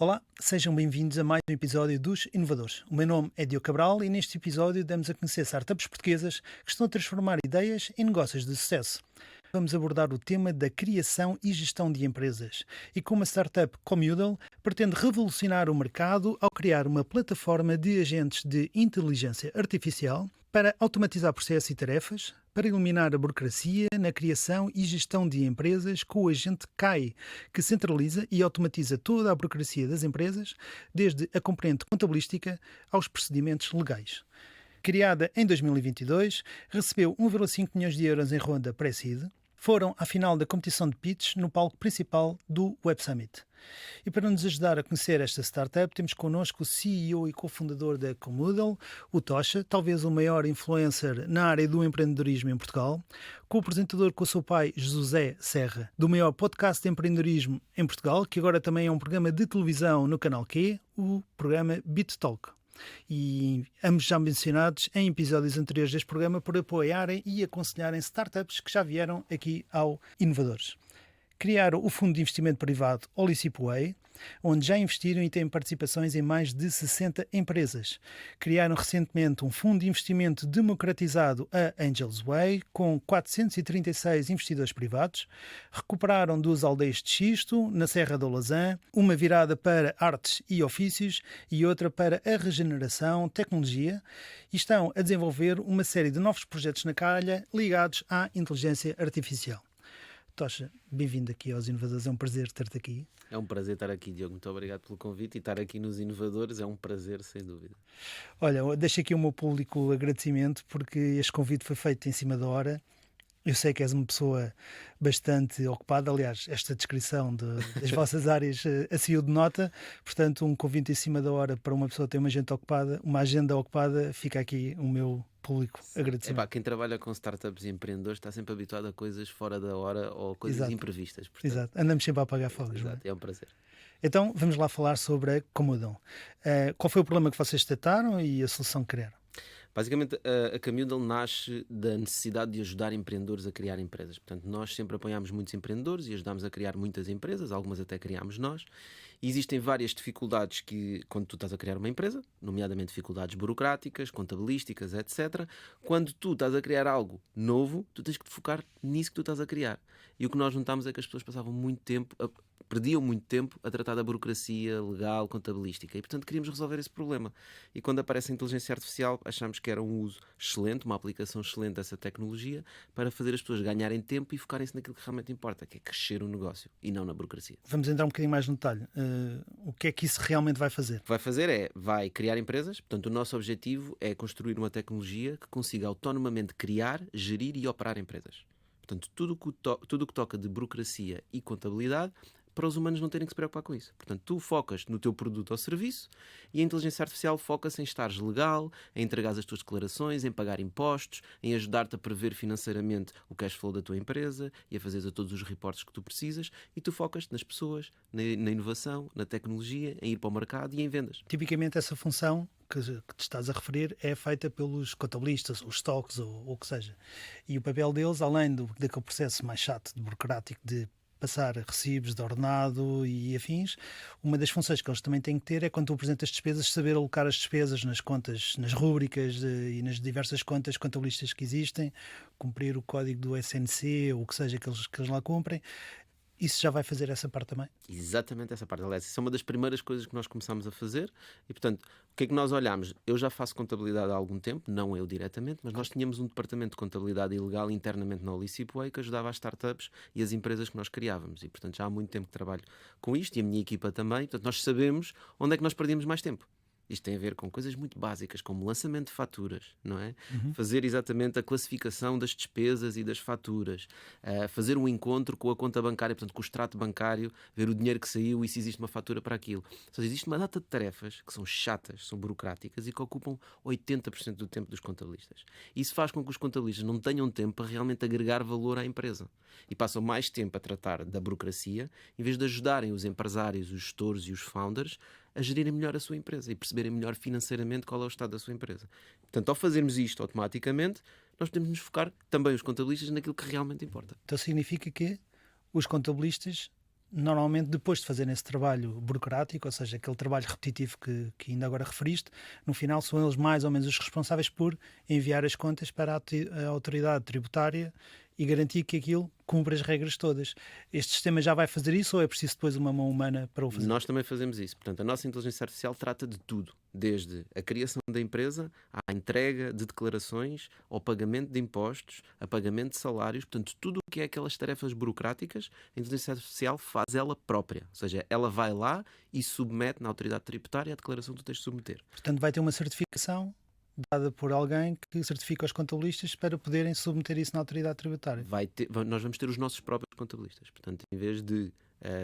Olá, sejam bem-vindos a mais um episódio dos Inovadores. O meu nome é Diogo Cabral e neste episódio damos a conhecer startups portuguesas que estão a transformar ideias em negócios de sucesso. Vamos abordar o tema da criação e gestão de empresas e como a startup Comudal pretende revolucionar o mercado ao criar uma plataforma de agentes de inteligência artificial para automatizar processos e tarefas, para eliminar a burocracia na criação e gestão de empresas com o agente KAI, que centraliza e automatiza toda a burocracia das empresas, desde a componente contabilística aos procedimentos legais. Criada em 2022, recebeu 1,5 milhões de euros em ronda pré-seed. Foram à final da competição de pitch no palco principal do Web Summit. E para nos ajudar a conhecer esta startup, temos connosco o CEO e cofundador da Comudal, o Tocha, talvez o maior influencer na área do empreendedorismo em Portugal, co-apresentador com o seu pai José Serra, do maior podcast de empreendedorismo em Portugal, que agora também é um programa de televisão no canal Q, o programa BitTalk. E ambos já mencionados em episódios anteriores deste programa por apoiarem e aconselharem startups que já vieram aqui ao Inovadores. Criaram o fundo de investimento privado Olicipway, onde já investiram e têm participações em mais de 60 empresas. Criaram recentemente um fundo de investimento democratizado, a Angels Way, com 436 investidores privados. Recuperaram 2 aldeias de xisto, na Serra do Olazã, uma virada para artes e ofícios e outra para a regeneração, tecnologia, e estão a desenvolver uma série de novos projetos na calha ligados à inteligência artificial. Tocha, bem-vindo aqui aos Inovadores, é um prazer ter-te aqui. É um prazer estar aqui, Diogo, muito obrigado pelo convite e estar aqui nos Inovadores é um prazer, sem dúvida. Olha, eu deixo aqui o meu público agradecimento porque este convite foi feito em cima da hora. Eu sei que és uma pessoa bastante ocupada, aliás, esta descrição das vossas áreas saiu de nota, portanto um convite em cima da hora para uma pessoa ter uma agenda ocupada, fica aqui o meu público agradecimento. Quem trabalha com startups e empreendedores está sempre habituado a coisas fora da hora ou coisas imprevistas. Portanto, exato, andamos sempre a apagar fogos. Exato, é um prazer. Então vamos lá falar sobre a Comudal. Qual foi o problema que vocês detectaram e a solução que criaram? Basicamente, a Comudal nasce da necessidade de ajudar empreendedores a criar empresas. Portanto, nós sempre apoiámos muitos empreendedores e ajudámos a criar muitas empresas, algumas até criámos nós. E existem várias dificuldades que, quando tu estás a criar uma empresa, nomeadamente dificuldades burocráticas, contabilísticas, etc. Quando tu estás a criar algo novo, tu tens que te focar nisso que tu estás a criar. E o que nós notámos é que as pessoas passavam perdiam muito tempo a tratar da burocracia legal, contabilística, e portanto queríamos resolver esse problema. E quando aparece a inteligência artificial, achamos que era um uso excelente, uma aplicação excelente dessa tecnologia para fazer as pessoas ganharem tempo e focarem-se naquilo que realmente importa, que é crescer o negócio e não na burocracia. Vamos entrar um bocadinho mais no detalhe. O que é que isso realmente vai fazer? O que vai fazer vai criar empresas. Portanto, o nosso objetivo é construir uma tecnologia que consiga autonomamente criar, gerir e operar empresas. Portanto, tudo o que toca de burocracia e contabilidade, para os humanos não terem que se preocupar com isso. Portanto, tu focas no teu produto ou serviço e a inteligência artificial foca-se em estares legal, em entregar as tuas declarações, em pagar impostos, em ajudar-te a prever financeiramente o cash flow da tua empresa e a fazeres a todos os reportes que tu precisas, e tu focas-te nas pessoas, na inovação, na tecnologia, em ir para o mercado e em vendas. Tipicamente essa função que te estás a referir é feita pelos contabilistas, os stocks ou o que seja. E o papel deles, além daquele processo mais chato, burocrático, de passar recibos de ordenado e afins, uma das funções que eles também têm que ter é, quando tu apresentas despesas, saber alocar as despesas nas contas, nas rúbricas e nas diversas contas contabilistas que existem, cumprir o código do SNC ou o que seja que eles lá cumprem. Isso já vai fazer essa parte também? Exatamente essa parte. Aliás, isso é uma das primeiras coisas que nós começámos a fazer. E, portanto, o que é que nós olhámos? Eu já faço contabilidade há algum tempo, não eu diretamente, mas nós tínhamos um departamento de contabilidade ilegal internamente na Olicipway que ajudava as startups e as empresas que nós criávamos. E, portanto, já há muito tempo que trabalho com isto e a minha equipa também. Portanto, nós sabemos onde é que nós perdíamos mais tempo. Isto tem a ver com coisas muito básicas, como lançamento de faturas, não é? Fazer exatamente a classificação das despesas e das faturas, fazer um encontro com a conta bancária, portanto, com o extrato bancário, ver o dinheiro que saiu e se existe uma fatura para aquilo. Ou seja, existe uma data de tarefas que são chatas, são burocráticas e que ocupam 80% do tempo dos contabilistas. Isso faz com que os contabilistas não tenham tempo para realmente agregar valor à empresa e passam mais tempo a tratar da burocracia, em vez de ajudarem os empresários, os gestores e os founders a gerirem melhor a sua empresa e perceberem melhor financeiramente qual é o estado da sua empresa. Portanto, ao fazermos isto automaticamente, nós podemos nos focar, também os contabilistas, naquilo que realmente importa. Então significa que os contabilistas normalmente depois de fazerem esse trabalho burocrático, ou seja, aquele trabalho repetitivo que ainda agora referiste, no final são eles mais ou menos os responsáveis por enviar as contas para a autoridade tributária e garantir que aquilo cumpre as regras todas. Este sistema já vai fazer isso ou é preciso depois uma mão humana para o fazer? Nós também fazemos isso. Portanto, a nossa inteligência artificial trata de tudo, desde a criação da empresa, à entrega de declarações, ao pagamento de impostos, a pagamento de salários. Portanto, tudo o que é aquelas tarefas burocráticas, a inteligência artificial faz ela própria. Ou seja, ela vai lá e submete na autoridade tributária a declaração que tu tens de submeter. Portanto, vai ter uma certificação dada por alguém que certifica os contabilistas para poderem submeter isso na autoridade tributária. Nós vamos ter os nossos próprios contabilistas. Portanto, em vez de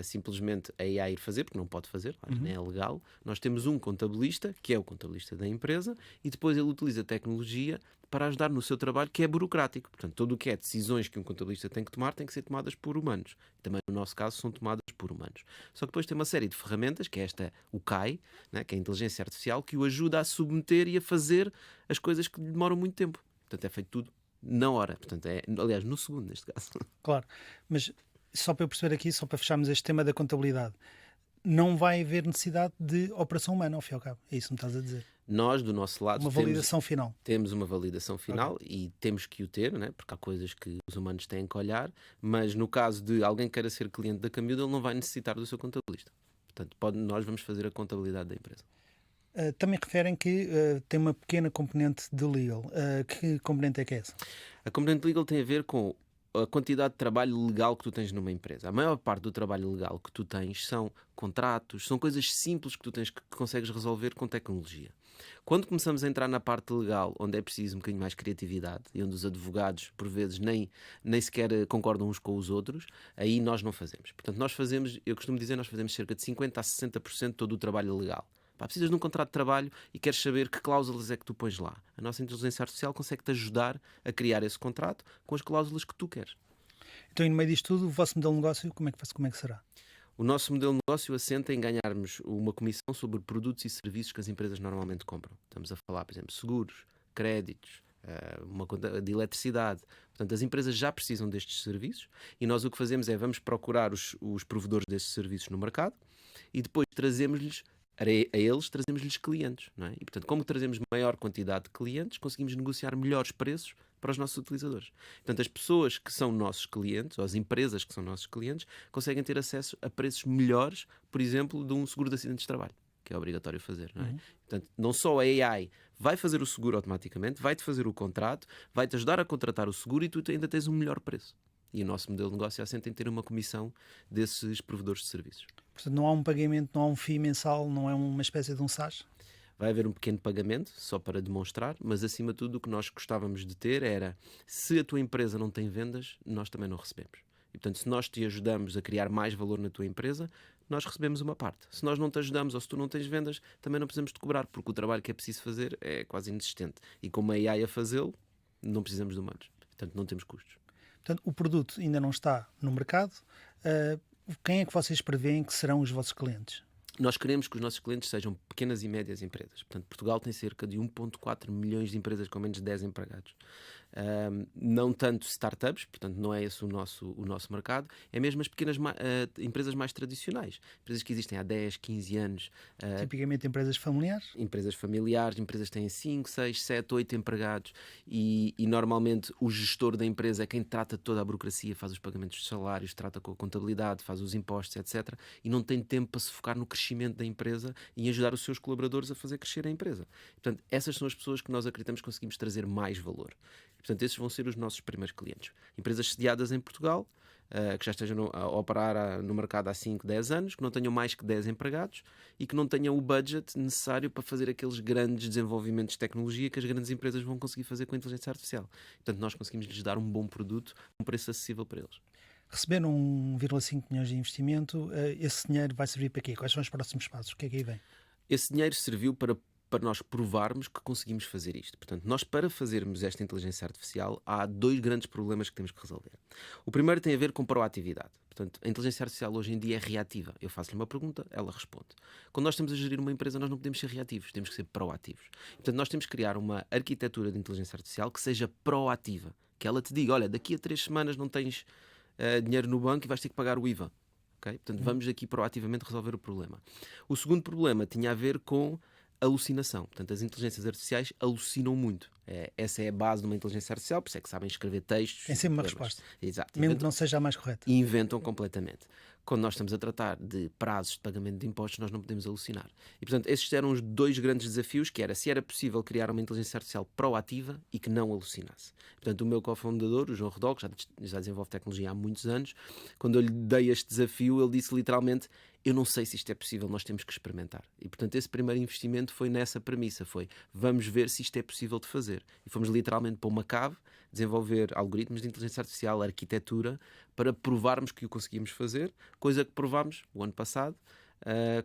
simplesmente a AI ir fazer, porque não pode fazer, nem é legal, nós temos um contabilista, que é o contabilista da empresa, e depois ele utiliza tecnologia para ajudar no seu trabalho, que é burocrático. Portanto, tudo o que é decisões que um contabilista tem que tomar, tem que ser tomadas por humanos. Também, no nosso caso, são tomadas por humanos. Só que depois tem uma série de ferramentas, que é o CAI, né, que é a inteligência artificial, que o ajuda a submeter e a fazer as coisas que demoram muito tempo. Portanto, é feito tudo na hora. Portanto, aliás, no segundo, neste caso. Claro, mas só para eu perceber aqui, só para fecharmos este tema da contabilidade, não vai haver necessidade de operação humana, ao fim e ao cabo. É isso que me estás a dizer. Nós, do nosso lado, Uma validação final. Temos uma validação final e temos que o ter, né? Porque há coisas que os humanos têm que olhar, mas no caso de alguém que queira ser cliente da Camil, ele não vai necessitar do seu contabilista. Portanto, nós vamos fazer a contabilidade da empresa. Também referem que tem uma pequena componente de legal. Que componente é que é essa? A componente legal tem a ver com a quantidade de trabalho legal que tu tens numa empresa. A maior parte do trabalho legal que tu tens são contratos, são coisas simples que tu tens que consegues resolver com tecnologia. Quando começamos a entrar na parte legal, onde é preciso um bocadinho mais criatividade e onde os advogados, por vezes, nem sequer concordam uns com os outros, aí nós não fazemos. Portanto, nós fazemos, eu costumo dizer, nós fazemos cerca de 50% a 60% de todo o trabalho legal. Precisas de um contrato de trabalho e queres saber que cláusulas é que tu pões lá. A nossa inteligência artificial consegue-te ajudar a criar esse contrato com as cláusulas que tu queres. Então, e no meio disto tudo, o vosso modelo de negócio, como é que será? O nosso modelo de negócio assenta em ganharmos uma comissão sobre produtos e serviços que as empresas normalmente compram. Estamos a falar, por exemplo, seguros, créditos, uma conta de eletricidade. Portanto, as empresas já precisam destes serviços e nós o que fazemos é vamos procurar os provedores destes serviços no mercado e depois trazemos-lhes clientes, não é? E, portanto, como trazemos maior quantidade de clientes, conseguimos negociar melhores preços para os nossos utilizadores. Portanto, as pessoas que são nossos clientes, ou as empresas que são nossos clientes, conseguem ter acesso a preços melhores, por exemplo, de um seguro de acidentes de trabalho, que é obrigatório fazer, não é? Portanto, não só a AI vai fazer o seguro automaticamente, vai-te fazer o contrato, vai-te ajudar a contratar o seguro e tu ainda tens um melhor preço. E o nosso modelo de negócio assenta em ter uma comissão desses provedores de serviços. Portanto, não há um pagamento, não há um FII mensal, não é uma espécie de um SaaS? Vai haver um pequeno pagamento, só para demonstrar, mas acima de tudo o que nós gostávamos de ter era, se a tua empresa não tem vendas, nós também não recebemos. E portanto, se nós te ajudamos a criar mais valor na tua empresa, nós recebemos uma parte. Se nós não te ajudamos ou se tu não tens vendas, também não precisamos de cobrar, porque o trabalho que é preciso fazer é quase inexistente. E como a AI a fazê-lo, não precisamos de humanos. Portanto, não temos custos. Portanto, o produto ainda não está no mercado. Quem é que vocês preveem que serão os vossos clientes? Nós queremos que os nossos clientes sejam pequenas e médias empresas. Portanto, Portugal tem cerca de 1,4 milhões de empresas com menos de 10 empregados. Não tanto startups, portanto não é esse o nosso mercado, é mesmo as pequenas empresas mais tradicionais, empresas que existem há 10, 15 anos. Tipicamente empresas familiares? Empresas familiares, empresas que têm 5, 6, 7, 8 empregados e normalmente o gestor da empresa é quem trata de toda a burocracia, faz os pagamentos de salários, trata com a contabilidade, faz os impostos, etc. E não tem tempo para se focar no crescimento da empresa e em ajudar os seus colaboradores a fazer crescer a empresa. Portanto, essas são as pessoas que nós acreditamos que conseguimos trazer mais valor. Portanto, esses vão ser os nossos primeiros clientes. Empresas sediadas em Portugal, que já estejam a operar no mercado há 5, 10 anos, que não tenham mais que 10 empregados e que não tenham o budget necessário para fazer aqueles grandes desenvolvimentos de tecnologia que as grandes empresas vão conseguir fazer com a inteligência artificial. Portanto, nós conseguimos lhes dar um bom produto, um preço acessível para eles. Receberam 1,5 milhões de investimento, esse dinheiro vai servir para quê? Quais são os próximos passos? O que é que aí vem? Esse dinheiro serviu para nós provarmos que conseguimos fazer isto. Portanto, nós para fazermos esta inteligência artificial há 2 grandes problemas que temos que resolver. O primeiro tem a ver com proatividade. Portanto, a inteligência artificial hoje em dia é reativa. Eu faço-lhe uma pergunta, ela responde. Quando nós estamos a gerir uma empresa, nós não podemos ser reativos, temos que ser proativos. Portanto, nós temos que criar uma arquitetura de inteligência artificial que seja proativa. Que ela te diga, olha, daqui a 3 semanas não tens dinheiro no banco e vais ter que pagar o IVA. ok? Portanto, vamos aqui proativamente resolver o problema. O segundo problema tinha a ver com alucinação. Portanto, as inteligências artificiais alucinam muito. Essa é a base de uma inteligência artificial, por isso é que sabem escrever textos. Tem sempre uma poemas. resposta. Exato. Mesmo que não seja a mais correta. E inventam completamente. Quando nós estamos a tratar de prazos de pagamento de impostos, nós não podemos alucinar. E, portanto, esses eram os dois grandes desafios, que era se era possível criar uma inteligência artificial proativa e que não alucinasse. Portanto, o meu cofundador, o João Rodol, que já desenvolve tecnologia há muitos anos, quando eu lhe dei este desafio, ele disse literalmente: eu não sei se isto é possível, nós temos que experimentar. E, portanto, esse primeiro investimento foi nessa premissa, foi vamos ver se isto é possível de fazer. E fomos literalmente para uma cave, desenvolver algoritmos de inteligência artificial, arquitetura, para provarmos que o conseguimos fazer, coisa que provámos o ano passado.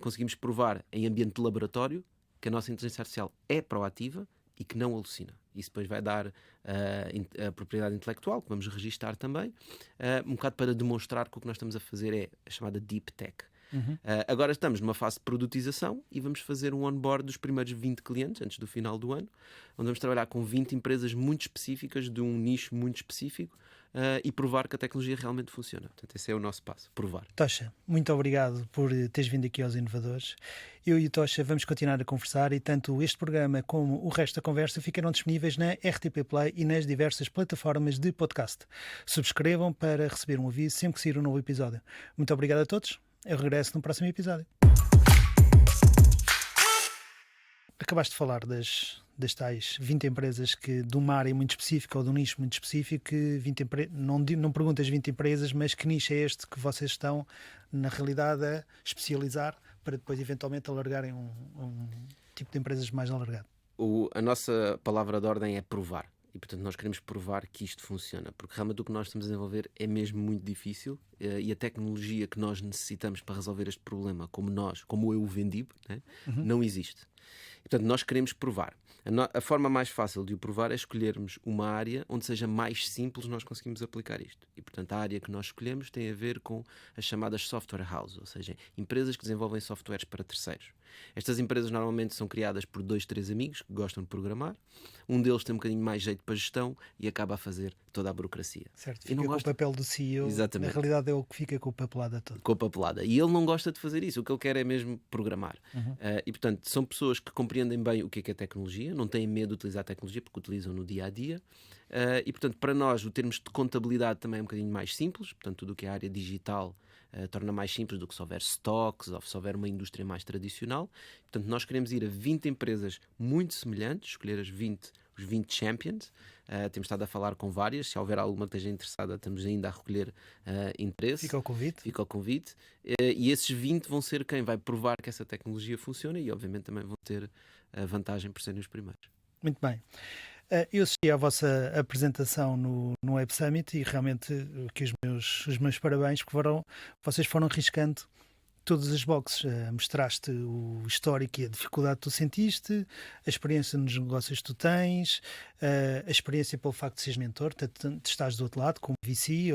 Conseguimos provar em ambiente de laboratório que a nossa inteligência artificial é proativa e que não alucina. Isso depois vai dar a propriedade intelectual, que vamos registar também, um bocado para demonstrar que o que nós estamos a fazer é a chamada Deep Tech. Agora estamos numa fase de produtização e vamos fazer um onboard dos primeiros 20 clientes antes do final do ano, onde vamos trabalhar com 20 empresas muito específicas de um nicho muito específico e provar que a tecnologia realmente funciona. Portanto, esse é o nosso passo, provar. Tocha, muito obrigado por teres vindo aqui aos Inovadores. Eu e o Tocha vamos continuar a conversar e tanto este programa como o resto da conversa ficarão disponíveis na RTP Play e nas diversas plataformas de podcast. Subscrevam para receber um aviso sempre que sair um novo episódio. Muito obrigado a todos. Eu regresso no próximo episódio. Acabaste de falar das tais 20 empresas que de uma área muito específica ou de um nicho muito específico, que não perguntas 20 empresas, mas que nicho é este que vocês estão, na realidade, a especializar para depois eventualmente alargarem um tipo de empresas mais alargado? A nossa palavra de ordem é provar. E, portanto, nós queremos provar que isto funciona, porque realmente o que nós estamos a desenvolver é mesmo muito difícil e a tecnologia que nós necessitamos para resolver este problema, como eu o vendi, né, não existe. E, portanto, nós queremos provar. A forma mais fácil de o provar é escolhermos uma área onde seja mais simples nós conseguimos aplicar isto. E, portanto, a área que nós escolhemos tem a ver com as chamadas software houses, ou seja, empresas que desenvolvem softwares para terceiros. Estas empresas normalmente são criadas por 2, 3 amigos que gostam de programar. Um deles tem um bocadinho mais jeito para gestão e acaba a fazer toda a burocracia. Certo, E fica não com gosta... o papel do CEO. Exatamente. Na realidade é o que fica com a papelada toda. Com a papelada. E ele não gosta de fazer isso. O que ele quer é mesmo programar. E, portanto, são pessoas que compreendem bem o que é tecnologia, não têm medo de utilizar a tecnologia porque utilizam no dia-a-dia. E, portanto, para nós, o termos de contabilidade também é um bocadinho mais simples. Portanto, tudo o que é a área digital torna mais simples do que se houver stocks ou se houver uma indústria mais tradicional. Portanto, nós queremos ir a 20 empresas muito semelhantes, escolher os 20 champions. Temos estado a falar com várias. Se houver alguma que esteja interessada, estamos ainda a recolher interesse. Fica o convite. E esses 20 vão ser quem vai provar que essa tecnologia funciona e, obviamente, também vão ter a vantagem por serem os primeiros. Muito bem. Eu assisti à vossa apresentação no Web Summit e realmente aqui os meus parabéns, porque vocês foram riscando todas as boxes. Mostraste o histórico e a dificuldade que tu sentiste, a experiência nos negócios que tu tens, a experiência pelo facto de seres mentor, de estás do outro lado como VC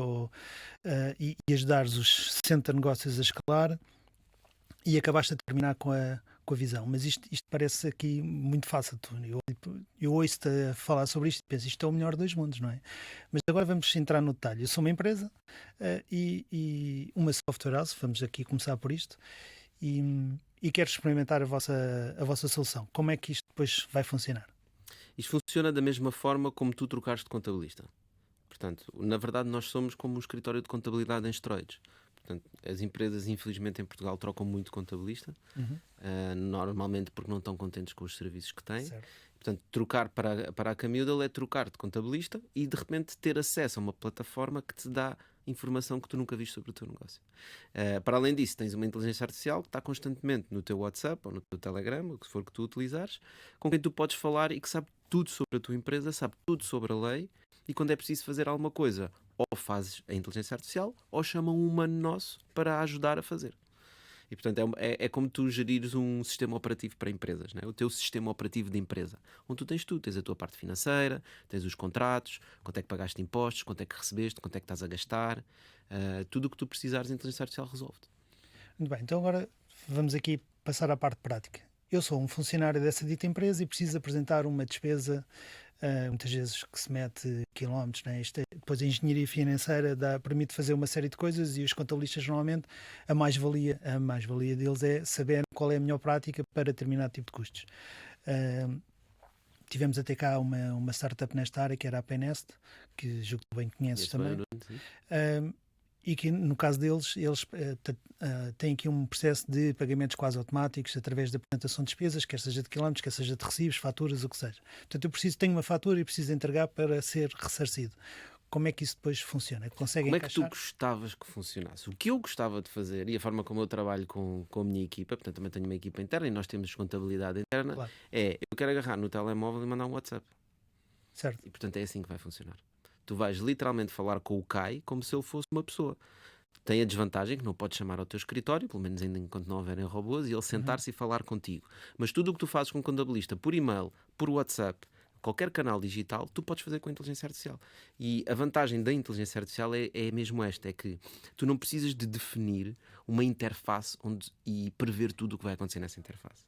e ajudares os 60 negócios a escalar, e acabaste a terminar com a visão. Mas isto parece aqui muito fácil. Eu ouço-te a falar sobre isto e penso, isto é o melhor dos mundos, não é? Mas agora vamos entrar no detalhe. Eu sou uma empresa e uma software house, vamos aqui começar por isto, e quero experimentar a vossa solução. Como é que isto depois vai funcionar? Isto funciona da mesma forma como tu trocares de contabilista. Portanto, na verdade, nós somos como um escritório de contabilidade em esteroides. Portanto, as empresas, infelizmente, em Portugal trocam muito contabilista, normalmente porque não estão contentes com os serviços que têm. Certo. Portanto, trocar para a Camildel é trocar de contabilista e, de repente, ter acesso a uma plataforma que te dá informação que tu nunca viste sobre o teu negócio. Para além disso, tens uma inteligência artificial que está constantemente no teu WhatsApp ou no teu Telegram, o que for que tu utilizares, com quem tu podes falar e que sabe tudo sobre a tua empresa, sabe tudo sobre a lei, e quando é preciso fazer alguma coisa, ou fazes a inteligência artificial ou chamam um humano nosso para ajudar a fazer. E, portanto, é como tu gerires um sistema operativo para empresas, né? O teu sistema operativo de empresa, onde tu tens tudo, tens a tua parte financeira, tens os contratos, quanto é que pagaste impostos, quanto é que recebeste, quanto é que estás a gastar, tudo o que tu precisares, a inteligência artificial resolve-te. Muito bem, então agora vamos aqui passar à parte prática. Eu sou um funcionário dessa dita empresa e preciso apresentar uma despesa muitas vezes que se mete quilómetros, né? Depois a engenharia financeira permite fazer uma série de coisas e os contabilistas normalmente a mais valia deles é saber qual é a melhor prática para determinado tipo de custos. Uh, Tivemos até cá uma startup nesta área que era a Paynest, que julgo que bem conheces também. E que no caso deles, eles têm aqui um processo de pagamentos quase automáticos através da apresentação de despesas, quer seja de quilómetros, quer seja de recibos, faturas, o que seja. Portanto, tenho uma fatura e preciso entregar para ser ressarcido. Como é que isso depois funciona? Conseguem Como é que tu encaixar? gostavas que funcionasse? O que eu gostava de fazer, e a forma como eu trabalho com a minha equipa, portanto também tenho uma equipa interna e nós temos contabilidade interna, Claro, eu quero agarrar no telemóvel e mandar um WhatsApp. certo. E portanto é assim que vai funcionar. Tu vais literalmente falar com o CAI como se ele fosse uma pessoa. Tem a desvantagem que não podes chamar ao teu escritório, pelo menos ainda enquanto não houverem robôs, e ele sentar-se e falar contigo. Mas tudo o que tu fazes com um contabilista, por e-mail, por WhatsApp, qualquer canal digital, tu podes fazer com a inteligência artificial. E a vantagem da inteligência artificial é mesmo esta, é que tu não precisas de definir uma interface e prever tudo o que vai acontecer nessa interface.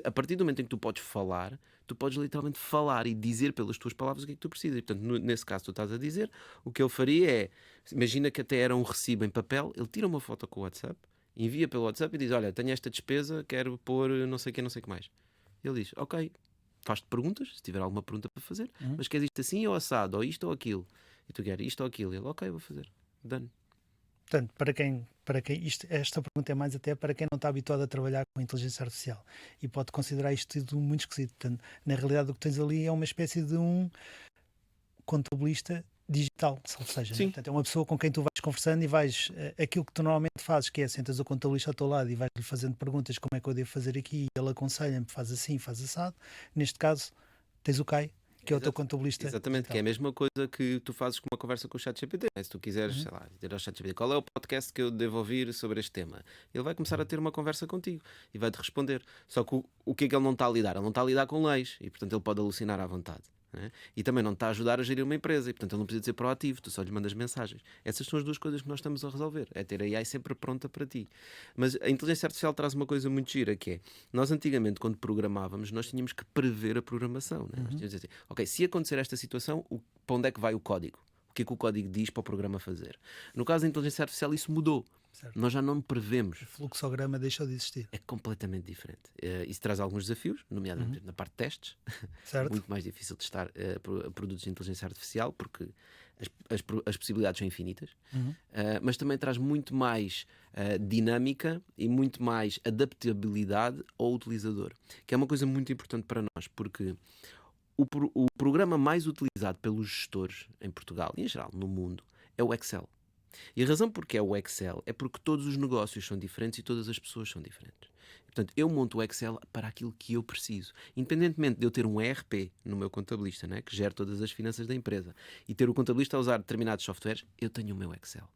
A partir do momento em que tu podes falar, tu podes literalmente falar e dizer pelas tuas palavras o que é que tu precisas. E, portanto, nesse caso tu estás a dizer, o que ele faria é, imagina que até era um recibo em papel, ele tira uma foto com o WhatsApp, envia pelo WhatsApp e diz, olha, tenho esta despesa, quero pôr não sei o que, não sei o que mais. Ele diz, ok, faz-te perguntas, se tiver alguma pergunta para fazer, mas queres isto assim ou assado, ou isto ou aquilo? E tu queres isto ou aquilo? E ele, ok, vou fazer. Done. Portanto, esta pergunta é mais até para quem não está habituado a trabalhar com inteligência artificial e pode considerar isto tudo muito esquisito. Portanto, na realidade, o que tens ali é uma espécie de um contabilista digital, ou seja, né? Sim. Portanto, é uma pessoa com quem tu vais conversando e vais, aquilo que tu normalmente fazes, que é sentas o contabilista ao teu lado e vais-lhe fazendo perguntas, como é que eu devo fazer aqui, e ele aconselha-me, faz assim, faz assado. Neste caso, tens o CAI, que é o teu contabilista Exatamente, que digital. é a mesma coisa que tu fazes com uma conversa com o ChatGPT. Se tu quiseres, sei lá, dizer ao ChatGPT qual é o podcast que eu devo ouvir sobre este tema, ele vai começar a ter uma conversa contigo e vai-te responder. Só que o que é que ele não está a lidar? Ele não está a lidar com leis e, portanto, ele pode alucinar à vontade. Né? E também não está a ajudar a gerir uma empresa e, portanto, ele não precisa de ser proativo, tu só lhe mandas mensagens. Essas são as duas coisas que nós estamos a resolver, é ter a AI sempre pronta para ti. Mas a inteligência artificial traz uma coisa muito gira, que é, nós antigamente, quando programávamos, nós tínhamos que prever a programação. Né? Nós tínhamos de dizer, ok, se acontecer esta situação, para onde é que vai o código? O que é que o código diz para o programa fazer? No caso da inteligência artificial, isso mudou. Certo. Nós já não prevemos. O fluxograma deixou de existir. É completamente diferente. Isso traz alguns desafios, nomeadamente na parte de testes. Certo. Muito mais difícil testar produtos de inteligência artificial porque as possibilidades são infinitas. Mas também traz muito mais dinâmica e muito mais adaptabilidade ao utilizador, que é uma coisa muito importante para nós, porque o programa mais utilizado pelos gestores em Portugal e em geral no mundo é o Excel. E a razão porque é o Excel é porque todos os negócios são diferentes e todas as pessoas são diferentes. Portanto, eu monto o Excel para aquilo que eu preciso. Independentemente de eu ter um ERP no meu contabilista, né, que gera todas as finanças da empresa, e ter o contabilista a usar determinados softwares, eu tenho o meu Excel.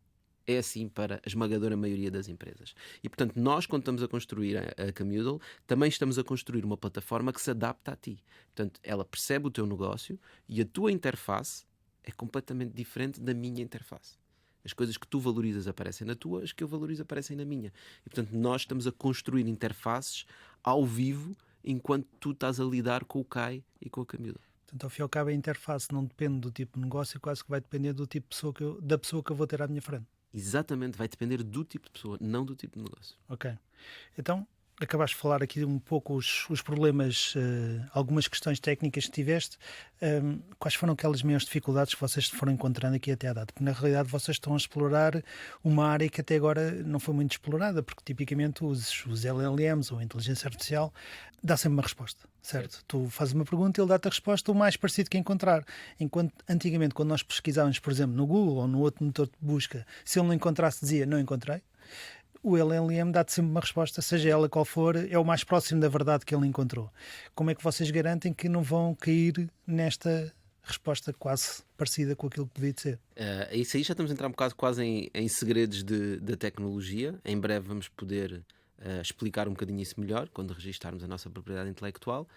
É assim para a esmagadora maioria das empresas. E, portanto, nós, quando estamos a construir a Camudo, também estamos a construir uma plataforma que se adapta a ti. Portanto, ela percebe o teu negócio e a tua interface é completamente diferente da minha interface. As coisas que tu valorizas aparecem na tua, as que eu valorizo aparecem na minha. E, portanto, nós estamos a construir interfaces ao vivo enquanto tu estás a lidar com o CAI e com a Camudo. Portanto, ao fim e ao cabo, a interface não depende do tipo de negócio, quase que vai depender do tipo de pessoa da pessoa que eu vou ter à minha frente. Exatamente, vai depender do tipo de pessoa, não do tipo de negócio. Ok. Então, acabaste de falar aqui um pouco os problemas, algumas questões técnicas que tiveste. Quais foram aquelas maiores dificuldades que vocês foram encontrando aqui até à data? Porque na realidade vocês estão a explorar uma área que até agora não foi muito explorada, porque tipicamente os LLMs ou a inteligência artificial dá sempre uma resposta, certo? Tu fazes uma pergunta e ele dá-te a resposta o mais parecido que encontrar. Enquanto antigamente, quando nós pesquisávamos, por exemplo, no Google ou no outro motor de busca, se ele não encontrasse, dizia não encontrei. O LLM dá-te sempre uma resposta, seja ela qual for, é o mais próximo da verdade que ele encontrou. Como é que vocês garantem que não vão cair nesta resposta quase parecida com aquilo que devia de ser? Isso aí já estamos a entrar um bocado quase em segredos da tecnologia. Em breve vamos poder explicar um bocadinho isso melhor quando registarmos a nossa propriedade intelectual.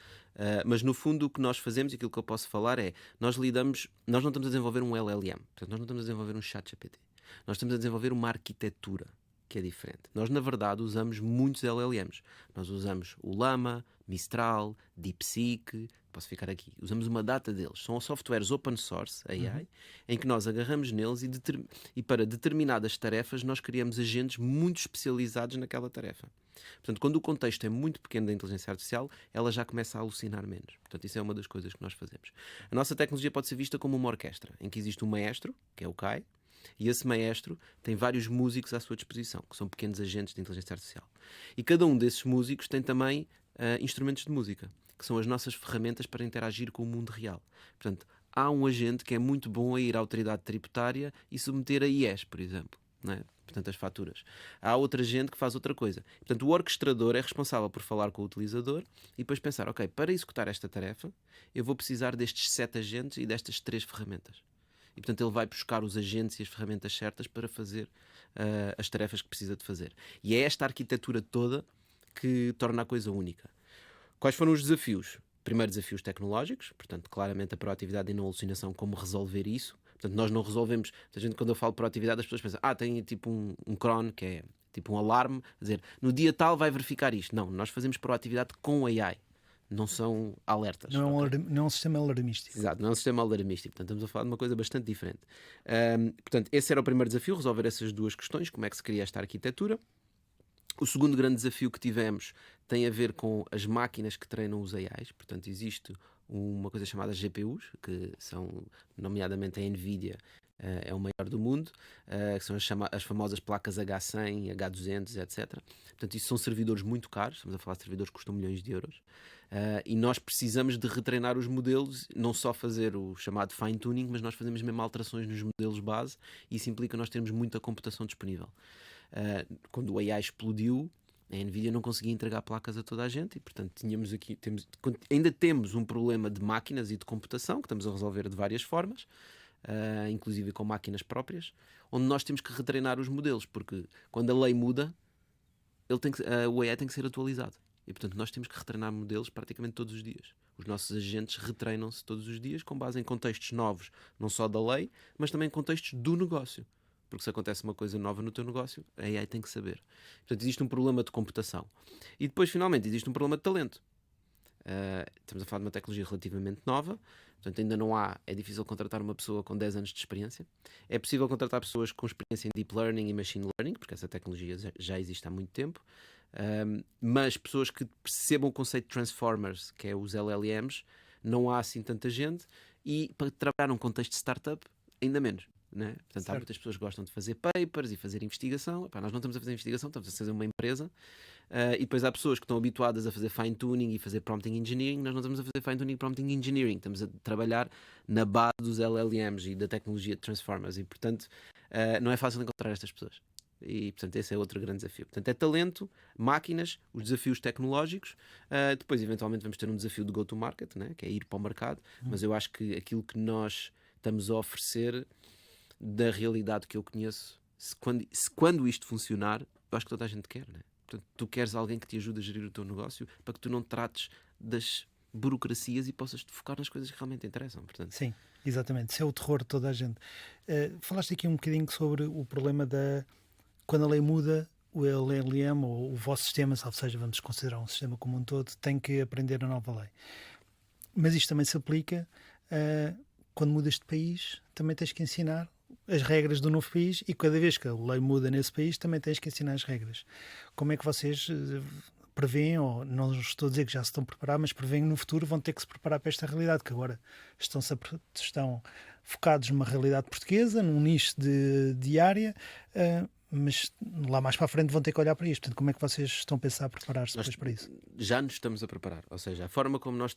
Mas no fundo o que nós fazemos, e aquilo que eu posso falar é, nós não estamos a desenvolver um LLM, portanto nós não estamos a desenvolver um ChatGPT. Nós estamos a desenvolver uma arquitetura. que é diferente. Nós, na verdade, usamos muitos LLMs. Nós usamos o Llama, Mistral, DeepSeek, posso ficar aqui. Usamos uma data deles. São softwares open source, AI, em que nós agarramos neles e para determinadas tarefas nós criamos agentes muito especializados naquela tarefa. Portanto, quando o contexto é muito pequeno da inteligência artificial, ela já começa a alucinar menos. Portanto, isso é uma das coisas que nós fazemos. A nossa tecnologia pode ser vista como uma orquestra, em que existe um maestro, que é o Kai, e esse maestro tem vários músicos à sua disposição, que são pequenos agentes de inteligência artificial. E cada um desses músicos tem também instrumentos de música, que são as nossas ferramentas para interagir com o mundo real. Portanto, há um agente que é muito bom a ir à autoridade tributária e submeter a IES, por exemplo, não é? Portanto, as faturas. Há outra gente que faz outra coisa. Portanto, o orquestrador é responsável por falar com o utilizador e depois pensar, ok, para executar esta tarefa, eu vou precisar destes 7 agentes e destas 3 ferramentas. E, portanto, ele vai buscar os agentes e as ferramentas certas para fazer as tarefas que precisa de fazer. E é esta arquitetura toda que torna a coisa única. Quais foram os desafios? Primeiro, desafios tecnológicos, portanto, claramente a proatividade e não alucinação, como resolver isso. Portanto, nós não resolvemos. Quando eu falo proatividade, as pessoas pensam, tem tipo um cron, que é tipo um alarme, a dizer, no dia tal vai verificar isto. Não, nós fazemos proatividade com AI. Não são alertas. Não é um sistema alarmístico. Exato, não é um sistema alarmístico. Portanto, estamos a falar de uma coisa bastante diferente. Portanto, esse era o primeiro desafio, resolver essas duas questões, como é que se cria esta arquitetura. O segundo grande desafio que tivemos tem a ver com as máquinas que treinam os AIs. Portanto, existe uma coisa chamada GPUs, que são, nomeadamente, a NVIDIA, é o maior do mundo, que são as famosas placas H100, H200, etc. Portanto, isso são servidores muito caros, estamos a falar de servidores que custam milhões de euros, e nós precisamos de retreinar os modelos, não só fazer o chamado fine-tuning, mas nós fazemos mesmo alterações nos modelos base, e isso implica nós termos muita computação disponível. Quando o AI explodiu, a NVIDIA não conseguia entregar placas a toda a gente e, portanto, ainda temos um problema de máquinas e de computação que estamos a resolver de várias formas, inclusive com máquinas próprias, onde nós temos que retreinar os modelos, porque quando a lei muda, o AI tem que ser atualizado. E, portanto, nós temos que retreinar modelos praticamente todos os dias. Os nossos agentes retreinam-se todos os dias com base em contextos novos, não só da lei, mas também em contextos do negócio. Porque se acontece uma coisa nova no teu negócio, a AI tem que saber. Portanto, existe um problema de computação. E depois, finalmente, existe um problema de talento. Estamos a falar de uma tecnologia relativamente nova, portanto ainda não há, é difícil contratar uma pessoa com 10 anos de experiência. É possível contratar pessoas com experiência em Deep Learning e Machine Learning, porque essa tecnologia já existe há muito tempo, mas pessoas que percebam o conceito de Transformers, que é os LLMs, não há assim tanta gente, e para trabalhar num contexto de startup, ainda menos. Né? Portanto, certo. Há muitas pessoas que gostam de fazer papers e fazer investigação. Epá, nós não estamos a fazer investigação, estamos a fazer uma empresa. E depois há pessoas que estão habituadas a fazer fine-tuning e fazer prompting engineering. Nós não estamos a fazer fine-tuning e prompting engineering. Estamos a trabalhar na base dos LLMs e da tecnologia de Transformers. E, portanto, não é fácil encontrar estas pessoas. E, portanto, esse é outro grande desafio. Portanto, é talento, máquinas, os desafios tecnológicos. Depois, eventualmente, vamos ter um desafio de go-to-market, né? Que é ir para o mercado. Mas eu acho que aquilo que nós estamos a oferecer, da realidade que eu conheço, quando isto funcionar, eu acho que toda a gente quer, né? Portanto, tu queres alguém que te ajude a gerir o teu negócio para que tu não trates das burocracias e possas te focar nas coisas que realmente interessam. Portanto. Sim, exatamente. Isso é o terror de toda a gente. Falaste aqui um bocadinho sobre o problema quando a lei muda, o LLM ou o vosso sistema, ou seja, vamos considerar um sistema como um todo, tem que aprender a nova lei. Mas isto também se aplica quando mudas de país, também tens que ensinar as regras do novo país e cada vez que a lei muda nesse país também tens que ensinar as regras. Como é que vocês prevêem, ou não estou a dizer que já se estão a preparar, mas prevêem que no futuro vão ter que se preparar para esta realidade, que agora estão focados numa realidade portuguesa, num nicho de área, mas lá mais para a frente vão ter que olhar para isto. Portanto, como é que vocês estão a pensar a preparar-se depois para isso? Já nos estamos a preparar, ou seja, a forma como nós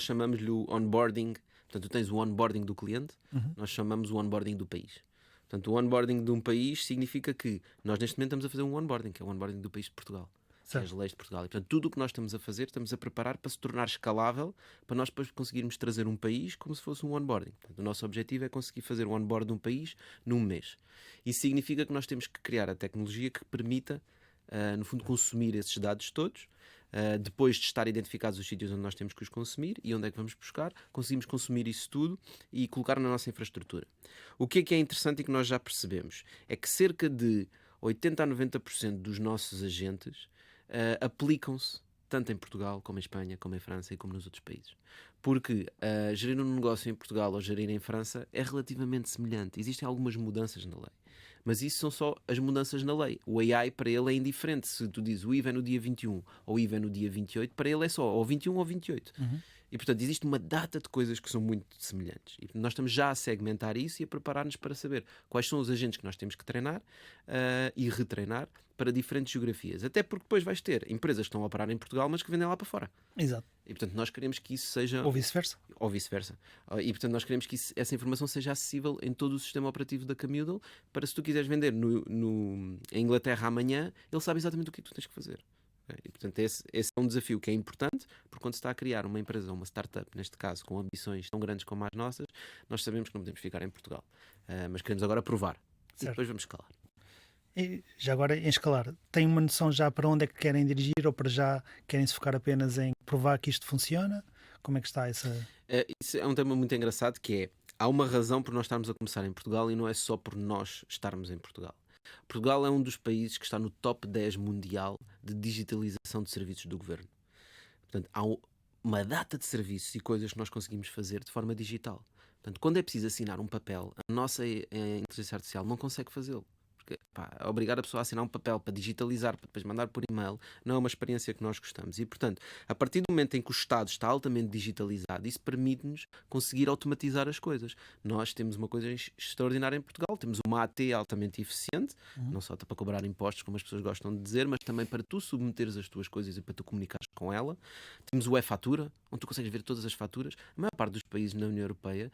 chamamos-lhe o onboarding. Portanto, tu tens o onboarding do cliente, nós chamamos o onboarding do país. Portanto, o onboarding de um país significa que nós neste momento estamos a fazer um onboarding, que é o onboarding do país de Portugal. Que é as leis de Portugal. E, portanto, tudo o que nós estamos a fazer, estamos a preparar para se tornar escalável, para nós depois conseguirmos trazer um país como se fosse um onboarding. Portanto, o nosso objetivo é conseguir fazer o onboard de um país num mês. Isso significa que nós temos que criar a tecnologia que permita, no fundo, consumir esses dados todos. Depois de estar identificados os sítios onde nós temos que os consumir e onde é que vamos buscar, conseguimos consumir isso tudo e colocar na nossa infraestrutura. O que é interessante e que nós já percebemos é que cerca de 80 a 90% dos nossos agentes aplicam-se tanto em Portugal, como em Espanha, como em França e como nos outros países. Porque gerir um negócio em Portugal ou gerir em França é relativamente semelhante. Existem algumas mudanças na lei. Mas isso são só as mudanças na lei. O AI para ele é indiferente. Se tu dizes o IVA é no dia 21 ou o IVA é no dia 28, para ele é só ou 21 ou 28. E, portanto, existe uma data de coisas que são muito semelhantes. E nós estamos já a segmentar isso e a preparar-nos para saber quais são os agentes que nós temos que treinar e retreinar para diferentes geografias. Até porque depois vais ter empresas que estão a operar em Portugal, mas que vendem lá para fora. Exato. E, portanto, nós queremos que isso seja... Ou vice-versa. Ou vice-versa. E, portanto, nós queremos que essa informação seja acessível em todo o sistema operativo da Camudo, para se tu quiseres vender em Inglaterra amanhã, ele sabe exatamente o que é que tu tens que fazer. E, portanto, esse é um desafio que é importante, porque quando se está a criar uma empresa, uma startup, neste caso, com ambições tão grandes como as nossas, nós sabemos que não podemos ficar em Portugal. Mas queremos agora provar. Certo. E depois vamos escalar. E já agora, em escalar, tem uma noção já para onde é que querem dirigir, ou para já querem se focar apenas em provar que isto funciona? Como é que está essa... Isso é um tema muito engraçado, que é, há uma razão por nós estarmos a começar em Portugal e não é só por nós estarmos em Portugal. Portugal é um dos países que está no top 10 mundial de digitalização de serviços do governo. Portanto, há uma data de serviços e coisas que nós conseguimos fazer de forma digital. Portanto, quando é preciso assinar um papel, a nossa inteligência artificial não consegue fazê-lo. Porque, obrigar a pessoa a assinar um papel para digitalizar, para depois mandar por e-mail, não é uma experiência que nós gostamos. E, portanto, a partir do momento em que o Estado está altamente digitalizado, isso permite-nos conseguir automatizar as coisas. Nós temos uma coisa extraordinária em Portugal, temos uma AT altamente eficiente, não só para cobrar impostos, como as pessoas gostam de dizer, mas também para tu submeteres as tuas coisas e para tu comunicares com ela. Temos o e-fatura, onde tu consegues ver todas as faturas. A maior parte dos países na União Europeia,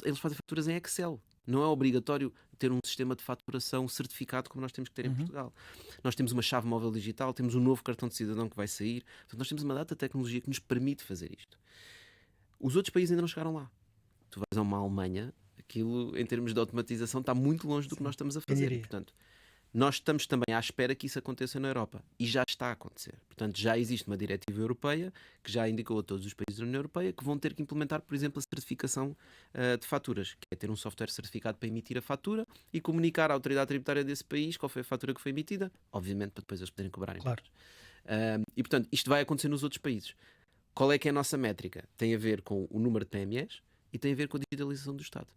eles fazem faturas em Excel. Não é obrigatório ter um sistema de faturação certificado como nós temos que ter em Portugal. Nós temos uma chave móvel digital, temos um novo cartão de cidadão que vai sair. Portanto, nós temos uma data de tecnologia que nos permite fazer isto. Os outros países ainda não chegaram lá. Tu vais a uma Alemanha, aquilo em termos de automatização está muito longe do que nós estamos a fazer. E, portanto, nós estamos também à espera que isso aconteça na Europa. E já está a acontecer. Portanto, já existe uma diretiva europeia que já indicou a todos os países da União Europeia que vão ter que implementar, por exemplo, a certificação de faturas, que é ter um software certificado para emitir a fatura e comunicar à autoridade tributária desse país qual foi a fatura que foi emitida, obviamente para depois eles poderem cobrar impostos. Claro. E, portanto, isto vai acontecer nos outros países. Qual é que é a nossa métrica? Tem a ver com o número de PMEs e tem a ver com a digitalização do Estado.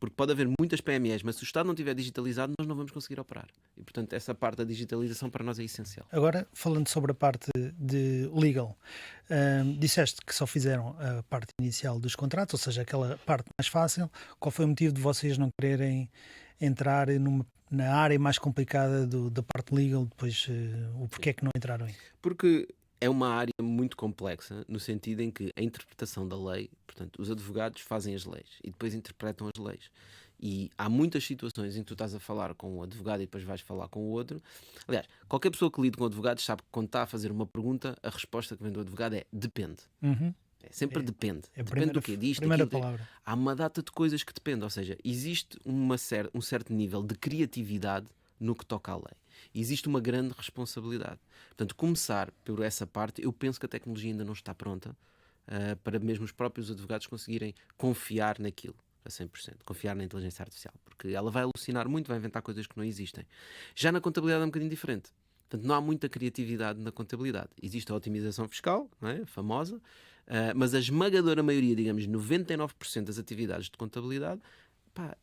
Porque pode haver muitas PMEs, mas se o Estado não estiver digitalizado, nós não vamos conseguir operar. E, portanto, essa parte da digitalização para nós é essencial. Agora, falando sobre a parte de legal, disseste que só fizeram a parte inicial dos contratos, ou seja, aquela parte mais fácil. Qual foi o motivo de vocês não quererem entrar na área mais complicada da parte legal? Depois, o porquê é que não entraram aí? Porque é uma área muito complexa, no sentido em que a interpretação da lei, portanto, os advogados fazem as leis e depois interpretam as leis. E há muitas situações em que tu estás a falar com um advogado e depois vais falar com o outro. Aliás, qualquer pessoa que lide com advogados sabe que quando está a fazer uma pergunta, a resposta que vem do advogado é depende. É sempre depende. Depende do quê? Disto, primeira aquilo, palavra. Há uma data de coisas que dependem. Ou seja, existe um certo nível de criatividade no que toca à lei. Existe uma grande responsabilidade. Portanto, começar por essa parte, eu penso que a tecnologia ainda não está pronta para mesmo os próprios advogados conseguirem confiar naquilo a 100%, confiar na inteligência artificial, porque ela vai alucinar muito, vai inventar coisas que não existem. Já na contabilidade é um bocadinho diferente. Portanto, não há muita criatividade na contabilidade. Existe a otimização fiscal, não é? Famosa, mas a esmagadora maioria, digamos, 99% das atividades de contabilidade,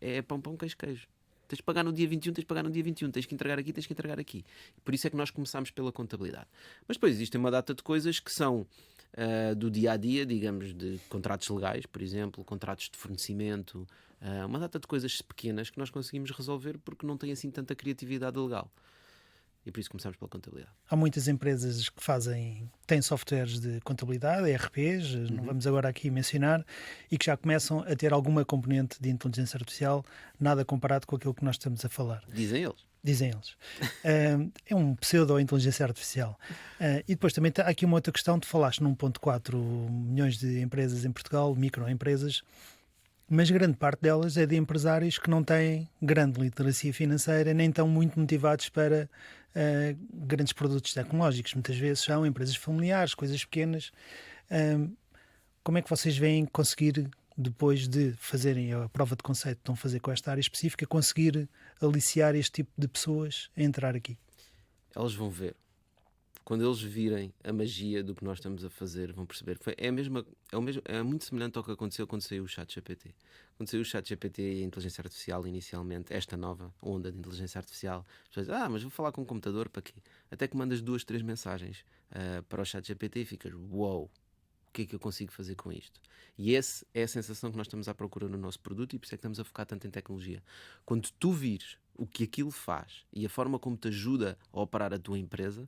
é pão, queijo, queijo. Tens de pagar no dia 21, tens de pagar no dia 21, tens que entregar aqui, tens que entregar aqui. Por isso é que nós começámos pela contabilidade. Mas depois existem uma data de coisas que são do dia-a-dia, digamos, de contratos legais, por exemplo, contratos de fornecimento, uma data de coisas pequenas que nós conseguimos resolver porque não tem assim tanta criatividade legal. E por isso começamos pela contabilidade. Há muitas empresas que têm softwares de contabilidade, ERPs, não vamos agora aqui mencionar, e que já começam a ter alguma componente de inteligência artificial, nada comparado com aquilo que nós estamos a falar. Dizem eles. É um pseudo-inteligência artificial. E depois também há aqui uma outra questão, tu falaste num 1,4 milhões de empresas em Portugal, microempresas, mas grande parte delas é de empresários que não têm grande literacia financeira, nem estão muito motivados para grandes produtos tecnológicos. Muitas vezes são empresas familiares, coisas pequenas. Como é que vocês veem conseguir depois de fazerem a prova de conceito que estão a fazer com esta área específica, conseguir aliciar este tipo de pessoas a entrar aqui? Elas vão ver. Quando eles virem a magia do que nós estamos a fazer, vão perceber. É muito semelhante ao que aconteceu quando saiu o ChatGPT. Quando saiu o ChatGPT e a inteligência artificial inicialmente, esta nova onda de inteligência artificial, as pessoas, mas vou falar com um computador para quê? Até que mandas 2, 3 mensagens para o ChatGPT e ficas, uau, o que é que eu consigo fazer com isto? E essa é a sensação que nós estamos à procura no nosso produto e por isso é que estamos a focar tanto em tecnologia. Quando tu vires o que aquilo faz e a forma como te ajuda a operar a tua empresa,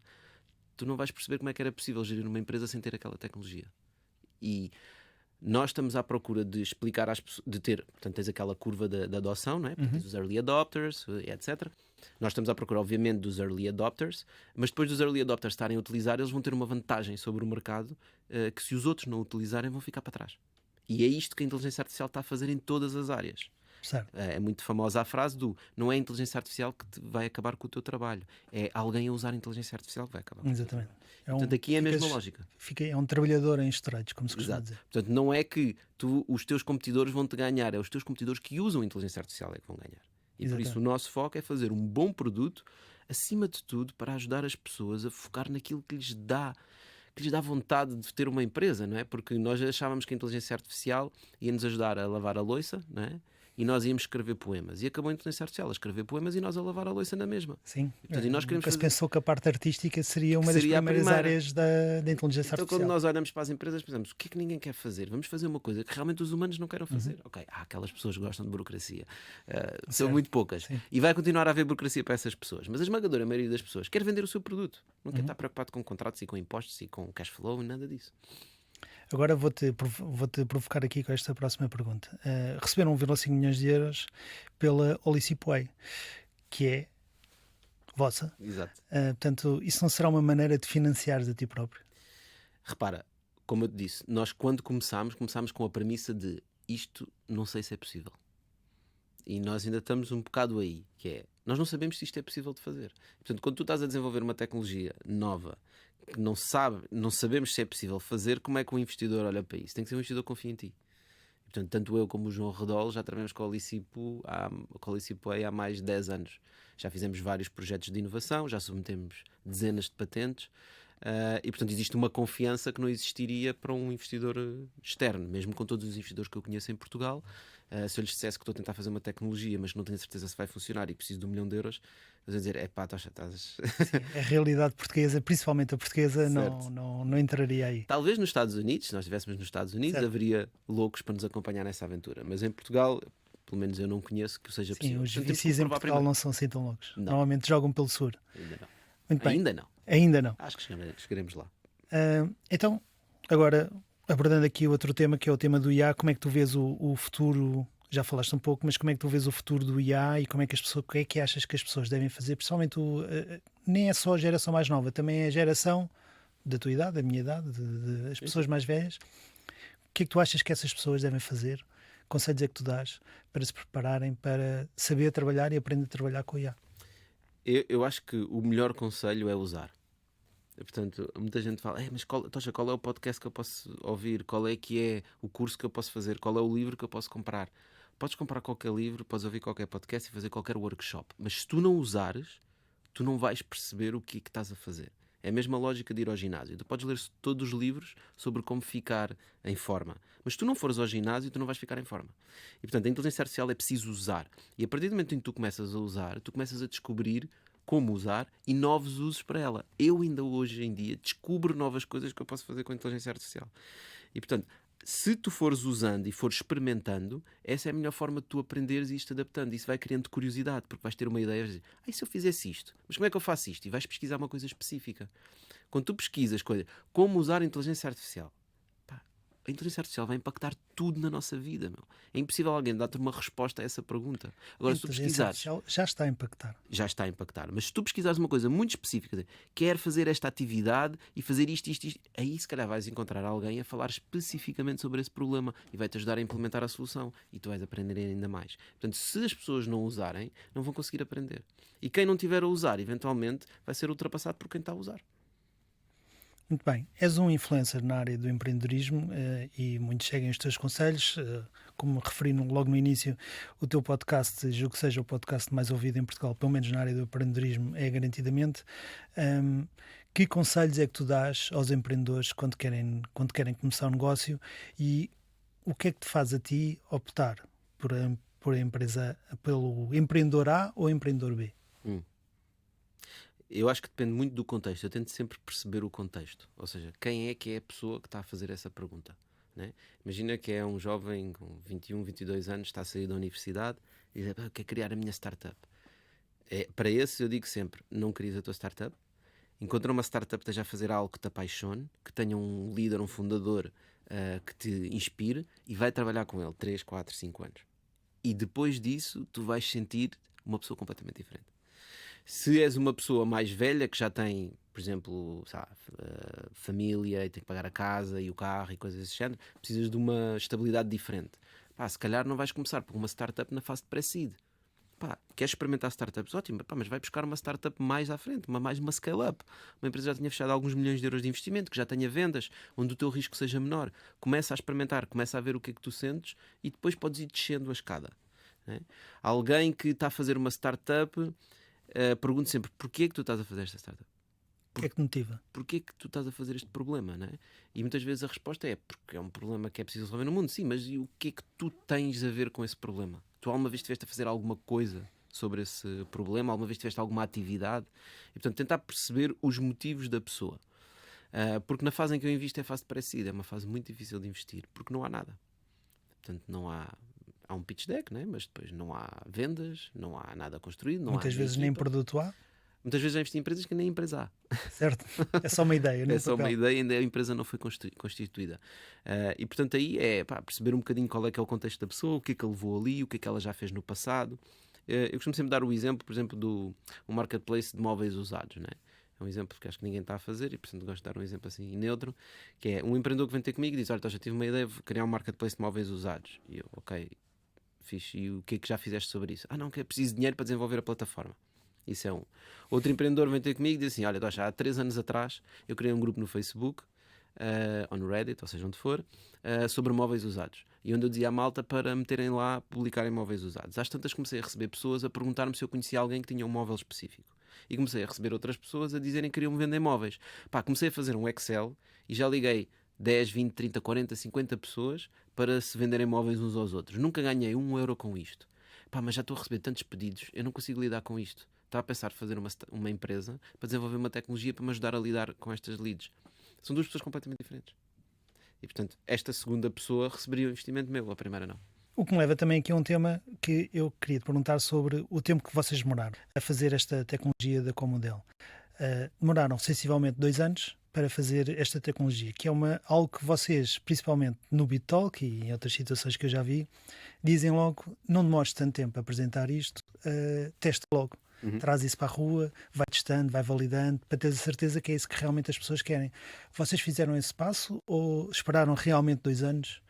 tu não vais perceber como é que era possível gerir uma empresa sem ter aquela tecnologia. E nós estamos à procura de explicar às pessoas, de ter, portanto, tens aquela curva da adoção, não é? Tens os early adopters, etc. Nós estamos à procura, obviamente, dos early adopters, mas depois dos early adopters estarem a utilizar, eles vão ter uma vantagem sobre o mercado que, se os outros não utilizarem, vão ficar para trás. E é isto que a inteligência artificial está a fazer em todas as áreas. Certo. É muito famosa a frase do não é a inteligência artificial que vai acabar com o teu trabalho, é alguém a usar a inteligência artificial que vai acabar com o teu trabalho. Portanto, aqui é a mesma lógica. É um trabalhador em esteroides, como se costuma Exato. dizer. Portanto, não é que os teus competidores vão te ganhar, é os teus competidores que usam a inteligência artificial é que vão ganhar. E Exatamente. por isso o nosso foco é fazer um bom produto, acima de tudo, para ajudar as pessoas a focar naquilo que lhes dá vontade de ter uma empresa, não é? Porque nós achávamos que a inteligência artificial ia nos ajudar a lavar a louça, não é? E nós íamos escrever poemas. E acabou a inteligência artificial a escrever poemas e nós a lavar a louça na mesma. Sim. E, portanto, e nós queremos Nunca se pensou que a parte artística seria uma das primeiras áreas da inteligência então, artificial. quando nós olhamos para as empresas, pensamos, o que é que ninguém quer fazer? Vamos fazer uma coisa que realmente os humanos não queiram fazer. Ok, há aquelas pessoas que gostam de burocracia. São muito poucas. Sim. E vai continuar a haver burocracia para essas pessoas. Mas a esmagadora maioria das pessoas quer vender o seu produto. Não quer estar preocupado com contratos e com impostos e com cash flow e nada disso. Agora vou-te provocar aqui com esta próxima pergunta. Receberam 1,5 milhões de euros pela Olicipway, que é vossa. Exato. Portanto, isso não será uma maneira de financiares a ti próprio? Repara, como eu te disse, nós quando começámos com a premissa de isto não sei se é possível. E nós ainda estamos um bocado aí, que é, nós não sabemos se isto é possível de fazer. Portanto, quando tu estás a desenvolver uma tecnologia nova, que não sabemos se é possível fazer, como é que o investidor olha para isso? Tem que ser um investidor que confia em ti. E, portanto, tanto eu como o João Redol já trabalhamos com a Olicipway há mais de 10 anos. Já fizemos vários projetos de inovação, já submetemos dezenas de patentes. E portanto existe uma confiança que não existiria para um investidor externo, mesmo com todos os investidores que eu conheço em Portugal. Se eu lhes dissesse que estou a tentar fazer uma tecnologia, mas não tenho certeza se vai funcionar e preciso de €1 milhão, eles vão dizer, estás... A realidade portuguesa, principalmente a portuguesa, não entraria aí. Talvez nos Estados Unidos, se nós estivéssemos nos Estados Unidos, certo, haveria loucos para nos acompanhar nessa aventura, mas em Portugal, pelo menos eu não conheço que o seja possível. Os Portanto, VCs em Portugal não são assim tão loucos. Não. Normalmente jogam pelo Sur. Ainda não. Muito bem. Ainda não. Ainda não. Acho que chegaremos lá. Então, agora, abordando aqui outro tema, que é o tema do IA, como é que tu vês o futuro? Já falaste um pouco, mas como é que tu vês o futuro do IA e o que é que achas que as pessoas devem fazer? Principalmente, nem é só a geração mais nova, também é a geração da tua idade, da minha idade, as pessoas mais velhas. O que é que tu achas que essas pessoas devem fazer? Conselhos é que tu dás para se prepararem para saber trabalhar e aprender a trabalhar com o IA? Eu acho que o melhor conselho é usar. Portanto, muita gente fala, mas qual é o podcast que eu posso ouvir? Qual é que é o curso que eu posso fazer? Qual é o livro que eu posso comprar? Podes comprar qualquer livro, podes ouvir qualquer podcast e fazer qualquer workshop. Mas se tu não usares, tu não vais perceber o que é que estás a fazer. É a mesma lógica de ir ao ginásio. Tu podes ler todos os livros sobre como ficar em forma. Mas se tu não fores ao ginásio, tu não vais ficar em forma. E, portanto, a inteligência artificial é preciso usar. E a partir do momento em que tu começas a usar, tu começas a descobrir como usar e novos usos para ela. Eu ainda hoje em dia descubro novas coisas que eu posso fazer com a inteligência artificial. E, portanto, se tu fores usando e fores experimentando, essa é a melhor forma de tu aprenderes e ir-te adaptando. Isso vai criando curiosidade, porque vais ter uma ideia e vais dizer, se eu fizesse isto, mas como é que eu faço isto? E vais pesquisar uma coisa específica. Quando tu pesquisas como usar a inteligência artificial, a inteligência artificial vai impactar tudo na nossa vida. Meu. É impossível alguém dar-te uma resposta a essa pergunta. Agora, se tu pesquisares, já está a impactar. Já está a impactar. Mas se tu pesquisares uma coisa muito específica, quer fazer esta atividade e fazer isto, aí se calhar vais encontrar alguém a falar especificamente sobre esse problema e vai-te ajudar a implementar a solução e tu vais aprender ainda mais. Portanto, se as pessoas não usarem, não vão conseguir aprender. E quem não tiver a usar, eventualmente, vai ser ultrapassado por quem está a usar. Muito bem. És um influencer na área do empreendedorismo e muitos seguem os teus conselhos. Como referi logo no início, o teu podcast, julgo que seja o podcast mais ouvido em Portugal, pelo menos na área do empreendedorismo, é garantidamente. Ahm, que conselhos é que tu dás aos empreendedores quando querem começar um negócio e o que é que te faz a ti optar por a empresa, pelo empreendedor A ou empreendedor B? Hum. Eu acho que depende muito do contexto. Eu tento sempre perceber o contexto. Ou seja, quem é que é a pessoa que está a fazer essa pergunta, né? Imagina que é um jovem com 21, 22 anos, está a sair da universidade e diz: "Eu quero criar a minha startup." Para esse eu digo sempre: não crias a tua startup. Encontra uma startup que esteja a fazer algo que te apaixone, que tenha um líder, um fundador que te inspire e vai trabalhar com ele 3, 4, 5 anos. E depois disso tu vais sentir uma pessoa completamente diferente. Se és uma pessoa mais velha que já tem, por exemplo, sabe, família e tem que pagar a casa e o carro e coisas desse género, precisas de uma estabilidade diferente. Pá, se calhar não vais começar por uma startup na fase de pré-seed. Pá, queres experimentar startups? Ótimo, pá, mas vai buscar uma startup mais à frente, mais uma scale-up. Uma empresa que já tenha fechado alguns milhões de euros de investimento, que já tenha vendas, onde o teu risco seja menor. Começa a experimentar, começa a ver o que é que tu sentes e depois podes ir descendo a escada, né? Alguém que está a fazer uma startup, pergunto sempre: porquê é que tu estás a fazer esta startup? O que é que te motiva? Porquê é que tu estás a fazer este problema, né? E muitas vezes a resposta é: porque é um problema que é preciso resolver no mundo. Sim, mas e o que é que tu tens a ver com esse problema? Tu alguma vez estiveste a fazer alguma coisa sobre esse problema? Alguma vez tiveste alguma atividade? E portanto tentar perceber os motivos da pessoa. Porque na fase em que eu invisto é a fase de pré-seed, é uma fase muito difícil de investir, porque não há nada. Portanto não há... Há um pitch deck, né? Mas depois não há vendas, não há nada construído, não há Muitas vezes nem equipa. produto há, Muitas vezes já investi em empresas que nem empresa há. certo? É só uma ideia, É no só uma papel. ideia, ainda a empresa não foi constituída. E portanto aí é, pá, perceber um bocadinho qual é que é o contexto da pessoa, o que é que ele levou ali, o que é que ela já fez no passado. Eu costumo sempre dar o exemplo, por exemplo, do um marketplace de móveis usados, né? É um exemplo que acho que ninguém está a fazer e portanto gosto de dar um exemplo assim neutro, que é um empreendedor que vem ter comigo e diz: olha, já tive uma ideia de criar um marketplace de móveis usados. E eu: ok, fixe, e o que é que já fizeste sobre isso? Ah não, que é preciso dinheiro para desenvolver a plataforma. Isso é um. Outro empreendedor vem ter comigo e diz assim: olha, já há 3 anos atrás eu criei um grupo no Facebook, ou no Reddit, ou seja, onde for, sobre móveis usados. E onde eu dizia à malta para meterem lá, publicarem móveis usados. Às tantas comecei a receber pessoas a perguntar-me se eu conhecia alguém que tinha um móvel específico. E comecei a receber outras pessoas a dizerem que queriam vender móveis. Pá, comecei a fazer um Excel e já liguei 10, 20, 30, 40, 50 pessoas para se venderem móveis uns aos outros. Nunca ganhei €1 com isto. Pá, mas já estou a receber tantos pedidos, eu não consigo lidar com isto. Estava a pensar fazer uma empresa para desenvolver uma tecnologia para me ajudar a lidar com estas leads. São duas pessoas completamente diferentes. E portanto, esta segunda pessoa receberia o investimento meu, a primeira não. O que me leva também aqui a um tema que eu queria te perguntar sobre o tempo que vocês demoraram a fazer esta tecnologia da Comodel. Demoraram sensivelmente 2 anos para fazer esta tecnologia, que é algo que vocês, principalmente no BitTalk e em outras situações que eu já vi, dizem logo: não demores tanto tempo a apresentar isto, testa logo. Uhum. Traz isso para a rua, vai testando, vai validando, para teres a certeza que é isso que realmente as pessoas querem. Vocês fizeram esse passo ou esperaram realmente 2 anos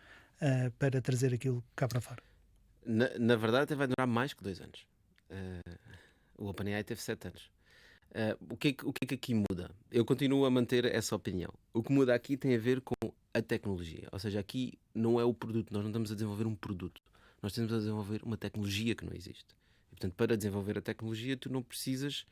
para trazer aquilo cá para fora? Na verdade, até vai durar mais que 2 anos. O OpenAI teve 7 anos. O que é que aqui muda? Eu continuo a manter essa opinião. O que muda aqui tem a ver com a tecnologia. Ou seja, aqui não é o produto, nós não estamos a desenvolver um produto. Nós estamos a desenvolver uma tecnologia que não existe. E, portanto, para desenvolver a tecnologia, tu não precisas,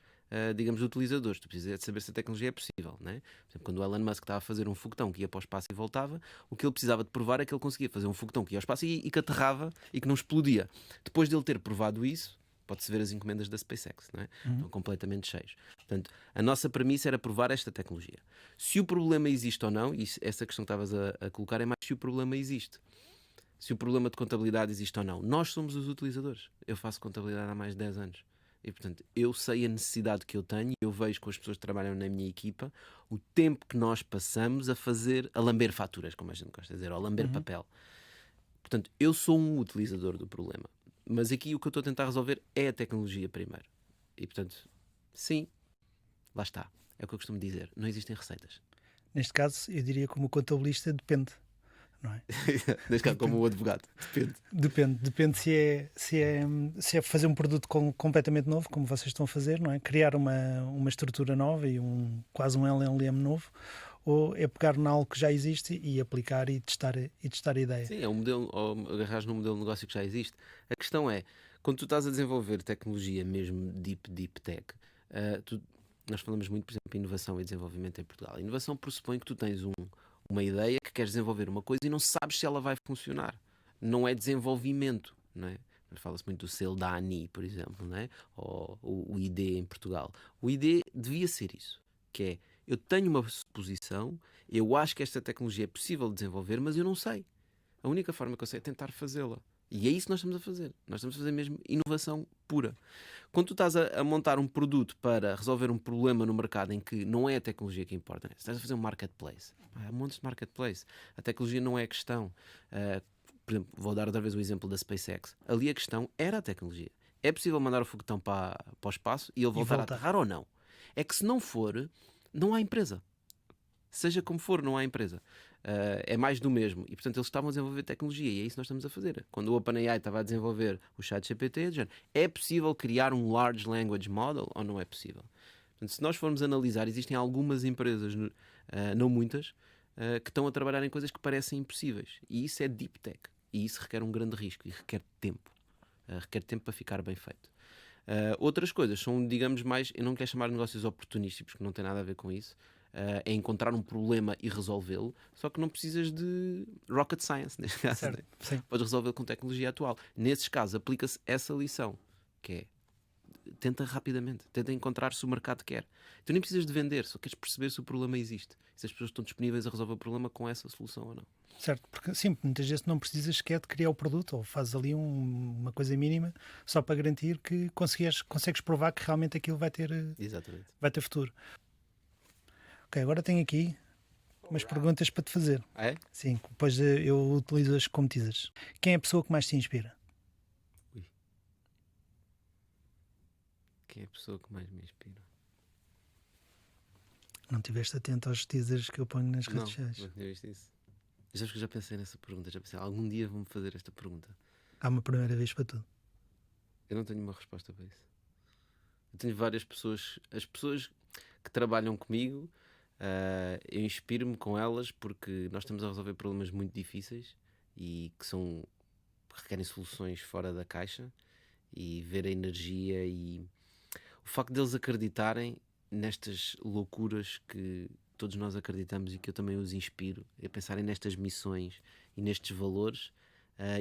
digamos, de utilizadores. Tu precisas de saber se a tecnologia é possível, né? Por exemplo, quando o Elon Musk estava a fazer um foguetão que ia para o espaço e voltava, o que ele precisava de provar é que ele conseguia fazer um foguetão que ia ao espaço e que aterrava e que não explodia. Depois de ele ter provado isso, pode-se ver as encomendas da SpaceX, não é? Estão completamente cheios. Portanto, a nossa premissa era provar esta tecnologia. Se o problema existe ou não, e essa questão que estavas a colocar é mais se o problema existe. Se o problema de contabilidade existe ou não. Nós somos os utilizadores. Eu faço contabilidade há mais de 10 anos. E, portanto, eu sei a necessidade que eu tenho e eu vejo com as pessoas que trabalham na minha equipa o tempo que nós passamos a lamber faturas, como a gente gosta de dizer, ou a lamber papel. Portanto, eu sou um utilizador do problema. Mas aqui o que eu estou a tentar resolver é a tecnologia primeiro. E, portanto, sim, lá está. É o que eu costumo dizer. Não existem receitas. Neste caso, eu diria como contabilista, depende. Não é? Neste caso, como o advogado. Depende. Depende se é fazer um produto completamente novo, como vocês estão a fazer, não é? Criar uma estrutura nova e quase um LLM novo, ou é pegar em algo que já existe e aplicar e testar a ideia? Sim, é um modelo, ou agarrares num modelo de negócio que já existe. A questão é, quando tu estás a desenvolver tecnologia, mesmo deep tech, nós falamos muito, por exemplo, em inovação e desenvolvimento em Portugal. A inovação pressupõe que tu tens uma ideia, que queres desenvolver uma coisa e não sabes se ela vai funcionar. Não é desenvolvimento, não é? Fala-se muito do selo da ANI, por exemplo, não é? Ou o ID em Portugal. O ID devia ser isso, que é, eu tenho uma suposição, eu acho que esta tecnologia é possível de desenvolver, mas eu não sei. A única forma que eu sei é tentar fazê-la. E é isso que nós estamos a fazer. Nós estamos a fazer mesmo inovação pura. Quando tu estás a montar um produto para resolver um problema no mercado em que não é a tecnologia que importa, né? Se estás a fazer um marketplace, há montes de marketplace. A tecnologia não é a questão. Por exemplo, vou dar outra vez o exemplo da SpaceX. Ali a questão era a tecnologia. É possível mandar o foguetão para o espaço e ele voltar a aterrar ou não? É que se não for, não há empresa. Seja como for, não há empresa. É mais do mesmo. E, portanto, eles estavam a desenvolver tecnologia e é isso que nós estamos a fazer. Quando o OpenAI estava a desenvolver o ChatGPT, é possível criar um Large Language Model ou não é possível? Portanto, se nós formos analisar, existem algumas empresas, não muitas, que estão a trabalhar em coisas que parecem impossíveis. E isso é Deep Tech. E isso requer um grande risco e requer tempo. Requer tempo para ficar bem feito. Outras coisas são, digamos, mais... Eu não quero chamar de negócios oportunísticos, porque não tem nada a ver com isso. É encontrar um problema e resolvê-lo, só que não precisas de rocket science, neste caso. Certo, sim. Podes resolvê-lo com tecnologia atual. Nesses casos, aplica-se essa lição, que é, tenta rapidamente, tenta encontrar se o mercado quer. Tu nem precisas de vender, só queres perceber se o problema existe, se as pessoas estão disponíveis a resolver o problema com essa solução ou não. Certo, porque sim, muitas vezes não precisas sequer de criar o produto, ou fazes ali uma coisa mínima só para garantir que consegues provar que realmente aquilo Exatamente. vai ter futuro. Ok, agora tenho aqui umas perguntas para te fazer. É? Sim, depois eu utilizo-as como teasers. Quem é a pessoa que mais te inspira? Quem é a pessoa que mais me inspira? Não estiveste atento aos teasers que eu ponho nas redes sociais? Não tinha visto isso. Já que já pensei nessa pergunta, já pensei, algum dia vou-me fazer esta pergunta. Há uma primeira vez para tudo. Eu não tenho uma resposta para isso. Eu tenho várias pessoas, as pessoas que trabalham comigo, eu inspiro-me com elas porque nós estamos a resolver problemas muito difíceis e que requerem soluções fora da caixa, e ver a energia e o facto deles acreditarem nestas loucuras que todos nós acreditamos e que eu também os inspiro, a pensarem nestas missões e nestes valores.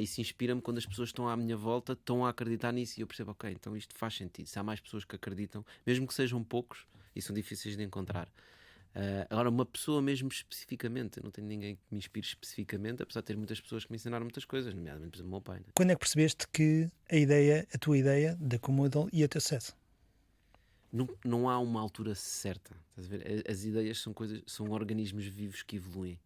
Isso inspira-me quando as pessoas estão à minha volta, estão a acreditar nisso, e eu percebo, ok, então isto faz sentido. Se há mais pessoas que acreditam, mesmo que sejam poucos, e são difíceis de encontrar. Agora, uma pessoa mesmo especificamente, eu não tenho ninguém que me inspire especificamente, apesar de ter muitas pessoas que me ensinaram muitas coisas, nomeadamente, por exemplo, o meu pai. Né? Quando é que percebeste que a tua ideia da Comodal ia ter sucesso? Não há uma altura certa. Estás a ver? As ideias são organismos vivos que evoluem.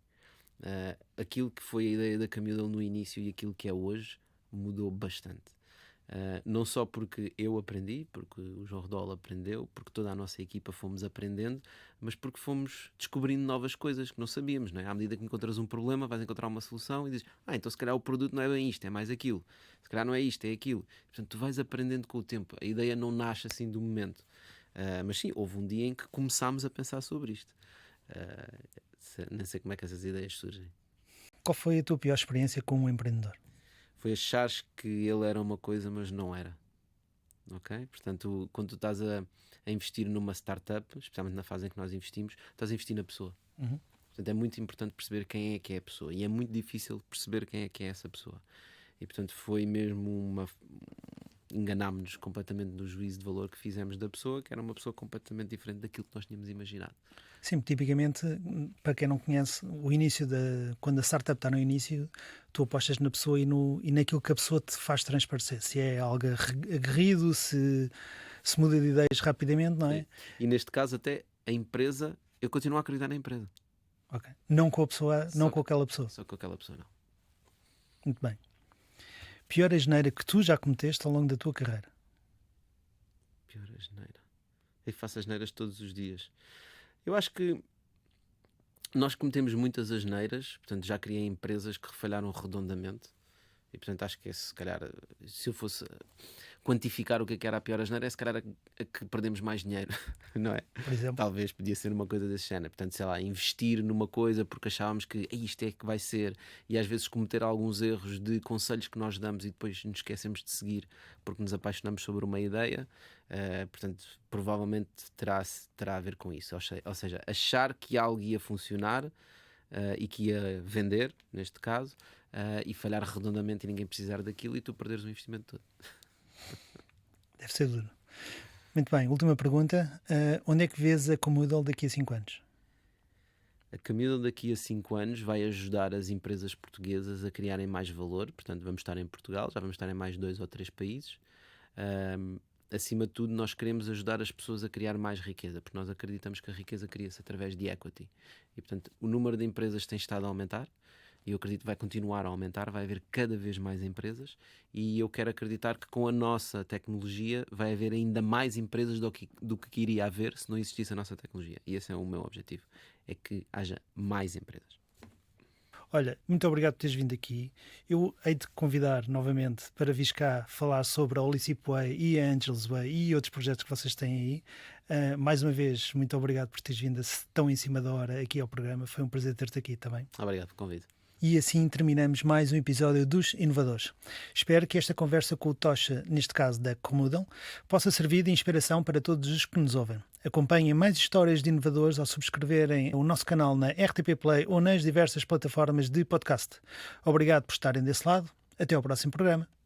Aquilo que foi a ideia da Camila no início e aquilo que é hoje mudou bastante. Não só porque eu aprendi, porque o João Rodol aprendeu, porque toda a nossa equipa fomos aprendendo, mas porque fomos descobrindo novas coisas que não sabíamos. Não é? À medida que encontras um problema, vais encontrar uma solução e dizes, então se calhar o produto não é bem isto, é mais aquilo. Se calhar não é isto, é aquilo. Portanto, tu vais aprendendo com o tempo. A ideia não nasce assim do momento. Mas sim, houve um dia em que começámos a pensar sobre isto. Nem sei como é que essas ideias surgem. Qual foi a tua pior experiência com um empreendedor? Foi achares que ele era uma coisa, mas não era. Ok? Portanto, quando tu estás a investir numa startup, especialmente na fase em que nós investimos, estás a investir na pessoa. Uhum. Portanto, é muito importante perceber quem é que é a pessoa. E é muito difícil perceber quem é que é essa pessoa. E, portanto, foi mesmo enganámos-nos completamente no juízo de valor que fizemos da pessoa, que era uma pessoa completamente diferente daquilo que nós tínhamos imaginado. Sim, tipicamente, para quem não conhece, quando a startup está no início, tu apostas na pessoa e naquilo que a pessoa te faz transparecer. Se é algo aguerrido, se muda de ideias rapidamente, não é? Sim. E neste caso, até a empresa, eu continuo a acreditar na empresa. Okay. Não com a pessoa, não com aquela pessoa. Só com aquela pessoa, não. Muito bem. Pior asneira que tu já cometeste ao longo da tua carreira? Pior asneira. Eu faço asneiras todos os dias. Eu acho que nós cometemos muitas asneiras, portanto já criei empresas que falharam redondamente, e portanto acho que se calhar, se eu fosse... quantificar o que era a pior asneira, é se calhar a que perdemos mais dinheiro, não é? Por exemplo. Talvez podia ser uma coisa desse género. Portanto, sei lá, investir numa coisa porque achávamos que isto é que vai ser, e às vezes cometer alguns erros de conselhos que nós damos e depois nos esquecemos de seguir porque nos apaixonamos sobre uma ideia. Portanto, provavelmente terá a ver com isso. Ou seja, achar que algo ia funcionar e que ia vender, neste caso, e falhar redondamente e ninguém precisar daquilo e tu perderes o investimento todo. Deve ser duro. Muito bem, última pergunta. Onde é que vês a Comoodle daqui a 5 anos? A Comoodle daqui a 5 anos vai ajudar as empresas portuguesas a criarem mais valor. Portanto, vamos estar em Portugal, já vamos estar em mais 2 ou 3 países. Acima de tudo, nós queremos ajudar as pessoas a criar mais riqueza, porque nós acreditamos que a riqueza cria-se através de equity. E, portanto, o número de empresas tem estado a aumentar. E eu acredito que vai continuar a aumentar, vai haver cada vez mais empresas e eu quero acreditar que com a nossa tecnologia vai haver ainda mais empresas do que iria haver se não existisse a nossa tecnologia. E esse é o meu objetivo, é que haja mais empresas. Olha, muito obrigado por teres vindo aqui. Eu hei de convidar novamente para vires cá falar sobre a Holicip Way e a Angels Way e outros projetos que vocês têm aí. Mais uma vez, muito obrigado por teres vindo tão em cima da hora aqui ao programa. Foi um prazer ter-te aqui também. Obrigado pelo convite. E assim terminamos mais um episódio dos Inovadores. Espero que esta conversa com o Tocha, neste caso da Comoodle, possa servir de inspiração para todos os que nos ouvem. Acompanhem mais histórias de inovadores ao subscreverem o nosso canal na RTP Play ou nas diversas plataformas de podcast. Obrigado por estarem desse lado. Até ao próximo programa.